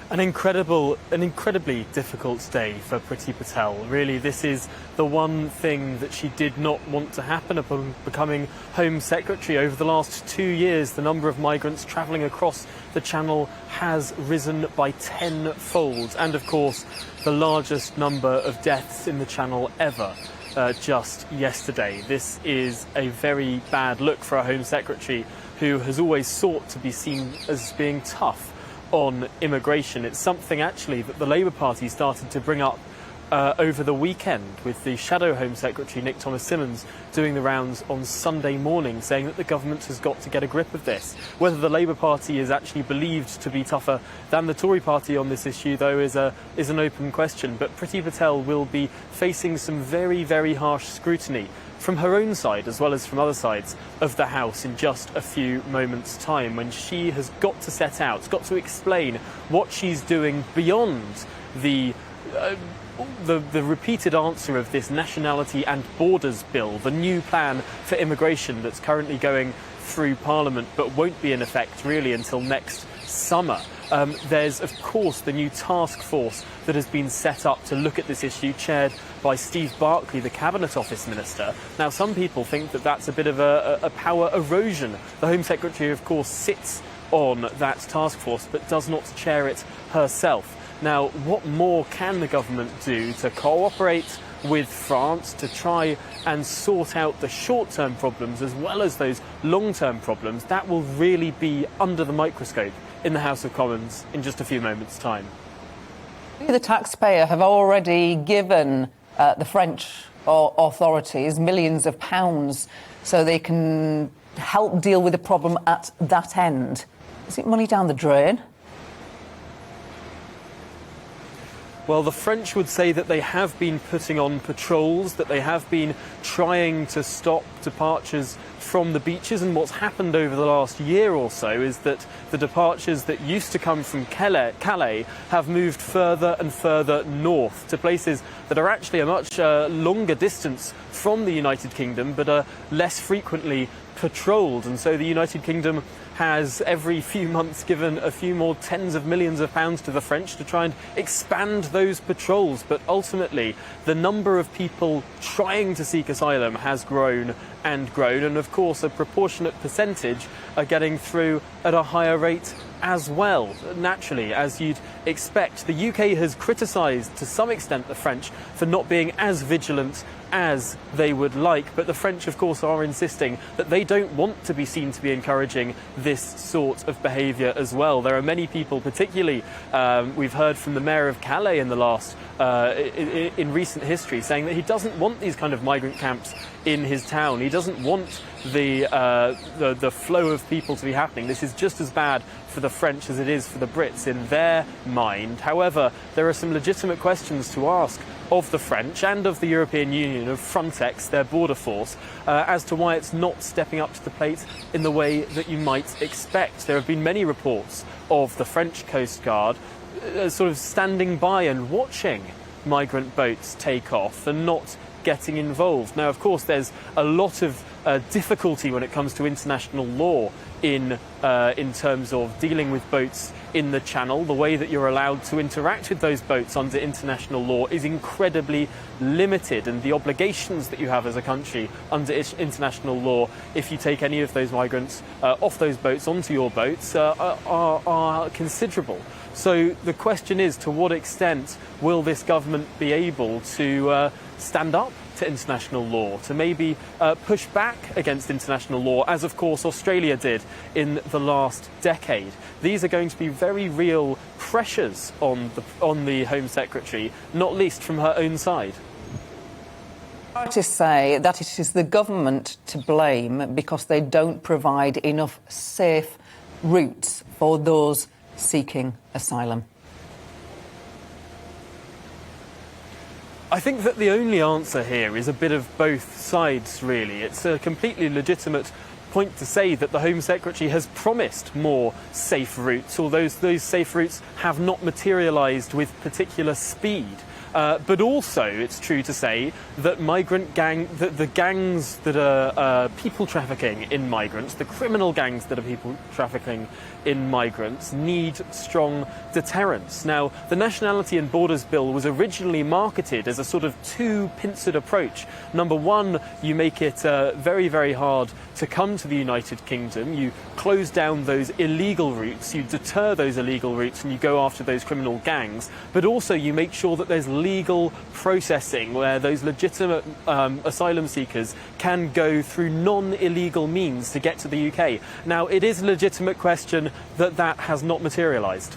An incredibly difficult day for Priti Patel. Really, this is the one thing that she did not want to happen upon becoming Home Secretary. Over the last 2 years, the number of migrants travelling across the Channel has risen by tenfold. And of course, the largest number of deaths in the Channel ever. Just yesterday. This is a very bad look for a Home Secretary who has always sought to be seen as being tough on immigration. It's something actually that the Labour Party started to bring up over the weekend, with the Shadow Home Secretary Nick Thomas-Symonds doing the rounds on Sunday morning, saying that the government has got to get a grip of this. Whether the Labour Party is actually believed to be tougher than the Tory Party on this issue, though, is an open question. But Priti Patel will be facing some very, very harsh scrutiny from her own side as well as from other sides of the House in just a few moments' time, when she has got to set out, got to explain what she's doing beyond the repeated answer of this Nationality and Borders Bill, the new plan for immigration that's currently going through Parliament but won't be in effect really until next summer. There's, of course, the new task force that has been set up to look at this issue, chaired by Steve Barclay, the Cabinet Office Minister. Now, some people think that that's a bit of a power erosion. The Home Secretary, of course, sits on that task force but does not chair it herself. Now, what more can the government do to cooperate with France to try and sort out the short-term problems as well as those long-term problems? That will really be under the microscope in the House of Commons in just a few moments' time. The taxpayer have already given the French authorities millions of pounds so they can help deal with the problem at that end. Is it money down the drain? Well, the French would say that they have been putting on patrols, that they have been trying to stop departures from the beaches, and what's happened over the last year or so is that the departures that used to come from Calais have moved further and further north to places that are actually a much longer distance from the United Kingdom but are less frequently patrolled. And so the United Kingdom has every few months given a few more tens of millions of pounds to the French to try and expand those patrols. But ultimately, the number of people trying to seek asylum has grown and grown, and of course a proportionate percentage are getting through at a higher rate as well. Naturally, as you'd expect, the UK has criticised to some extent the French for not being as vigilant as they would like, but the French, of course, are insisting that they don't want to be seen to be encouraging this sort of behaviour as well. There are many people, particularly we've heard from the Mayor of Calais in the last in recent history, saying that he doesn't want these kind of migrant camps in his town. He doesn't want the flow of people to be happening. This is just as bad for the French as it is for the Brits in their mind. However, there are some legitimate questions to ask of the French and of the European Union, of Frontex, their border force, as to why it's not stepping up to the plate in the way that you might expect. There have been many reports of the French Coast Guard sort of standing by and watching migrant boats take off and not getting involved. Now, of course, there's a lot of difficulty when it comes to international law in terms of dealing with boats in the Channel. The way that you're allowed to interact with those boats under international law is incredibly limited, and the obligations that you have as a country under international law, if you take any of those migrants off those boats onto your boats, are considerable. So the question is, to what extent will this government be able to stand up to international law, to maybe push back against international law, as of course Australia did in the last decade? These are going to be very real pressures on the Home Secretary, not least from her own side. Artists say that it is the government to blame because they don't provide enough safe routes for those seeking asylum. I think that the only answer here is a bit of both sides, really. It's a completely legitimate point to say that the Home Secretary has promised more safe routes, although those safe routes have not materialised with particular speed. But also, it's true to say that the gangs that are people trafficking in migrants, the criminal gangs that are people trafficking in migrants, need strong deterrence. Now, the Nationality and Borders Bill was originally marketed as a sort of two-pincered approach. Number one, you make it very, very hard to come to the United Kingdom. You close down those illegal routes, you deter those illegal routes, and you go after those criminal gangs. But also, you make sure that there's legal processing where those legitimate asylum seekers can go through non-illegal means to get to the UK. Now, it is a legitimate question that has not materialised.